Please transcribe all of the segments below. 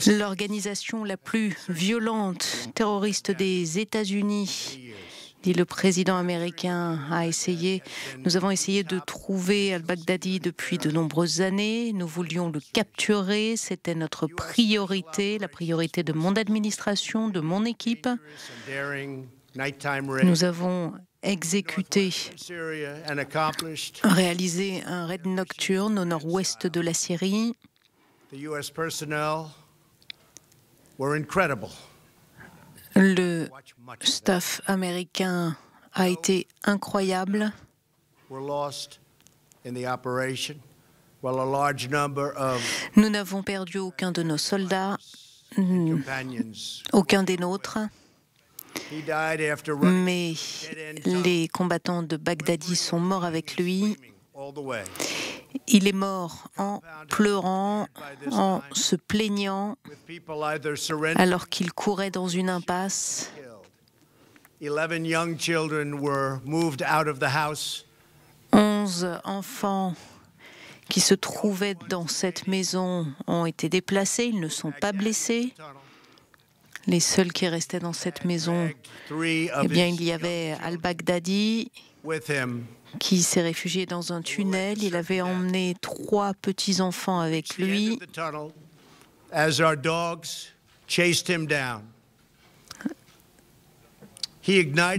L'organisation la plus violente terroriste des États-Unis, dit le président américain, nous avons essayé de trouver al-Baghdadi depuis de nombreuses années. Nous voulions le capturer. C'était notre priorité, la priorité de mon administration, de mon équipe. Nous avons réalisé un raid nocturne au nord-ouest de la Syrie. Le staff américain a été incroyable. Nous n'avons perdu aucun de nos soldats, aucun des nôtres. Mais les combattants de Baghdadi sont morts avec lui. Il est mort en pleurant, en se plaignant, alors qu'il courait dans une impasse. 11 enfants qui se trouvaient dans cette maison ont été déplacés, ils ne sont pas blessés. Les seuls qui restaient dans cette maison, eh bien, il y avait al-Baghdadi qui s'est réfugié dans un tunnel. Il avait emmené 3 petits-enfants avec lui.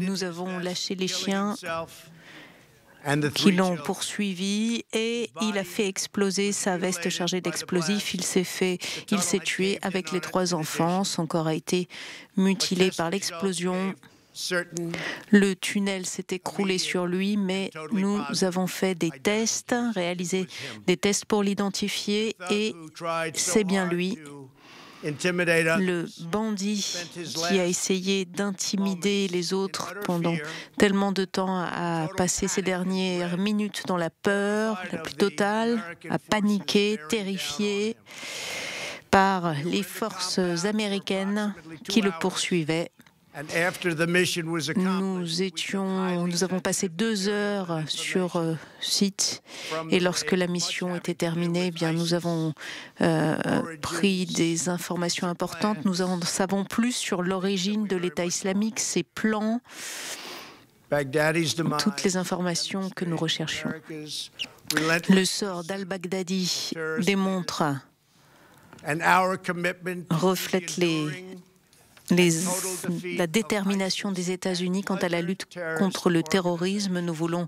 Nous avons lâché les chiens qui l'ont poursuivi et il a fait exploser sa veste chargée d'explosifs. Il s'est tué avec les 3 enfants. Son corps a été mutilé par l'explosion. Le tunnel s'est écroulé sur lui, mais nous avons fait des tests, réalisé des tests pour l'identifier et c'est bien lui. Le bandit qui a essayé d'intimider les autres pendant tellement de temps a passé ces dernières minutes dans la peur la plus totale, a paniqué, terrifié par les forces américaines qui le poursuivaient. Nous avons passé 2 heures sur site et lorsque la mission était terminée, eh bien, nous avons pris des informations importantes. Nous en savons plus sur l'origine de l'État islamique, ses plans, toutes les informations que nous recherchions. Le sort d'al-Baghdadi reflète la détermination des États-Unis quant à la lutte contre le terrorisme. Nous voulons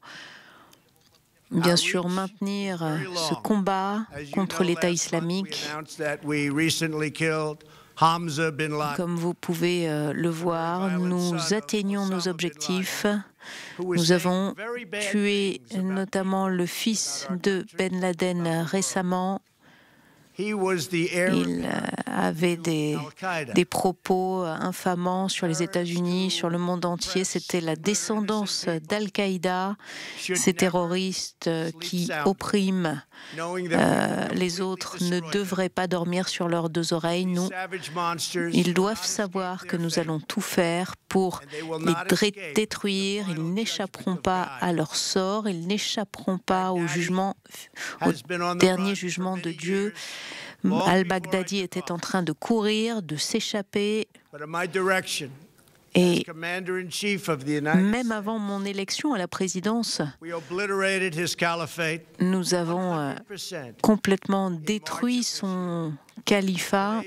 bien sûr maintenir ce combat contre l'État islamique. Comme vous pouvez le voir, nous atteignons nos objectifs. Nous avons tué notamment le fils de Ben Laden récemment. Il avait des propos infamants sur les États-Unis, sur le monde entier. C'était la descendance d'Al-Qaïda, ces terroristes qui oppriment les autres ne devraient pas dormir sur leurs 2 oreilles. Ils doivent savoir que nous allons tout faire pour les détruire. Ils n'échapperont pas à leur sort, ils n'échapperont pas au dernier jugement de Dieu. Al-Baghdadi était en train de courir, de s'échapper. Et même avant mon élection à la présidence, nous avons complètement détruit son califat.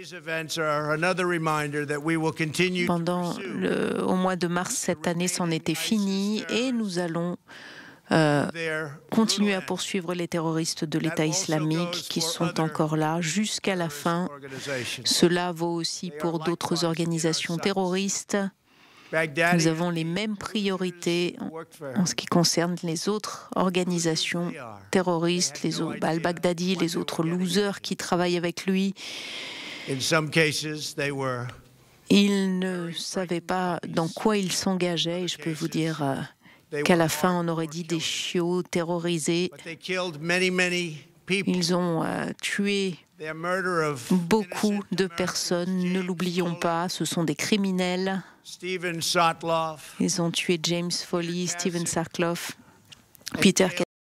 Au mois de mars cette année, c'en était fini et nous allons continuer à poursuivre les terroristes de l'État islamique qui sont encore là jusqu'à la fin. Cela vaut aussi pour d'autres organisations terroristes. Nous avons les mêmes priorités en ce qui concerne les autres organisations terroristes, al-Baghdadi, les autres losers qui travaillent avec lui. Ils ne savaient pas dans quoi ils s'engageaient et je peux vous dire qu'à la fin, on aurait dit des chiots terrorisés. Ils ont tué beaucoup de personnes, ne l'oublions pas, ce sont des criminels. Ils ont tué James Foley, Steven Sotloff, Peter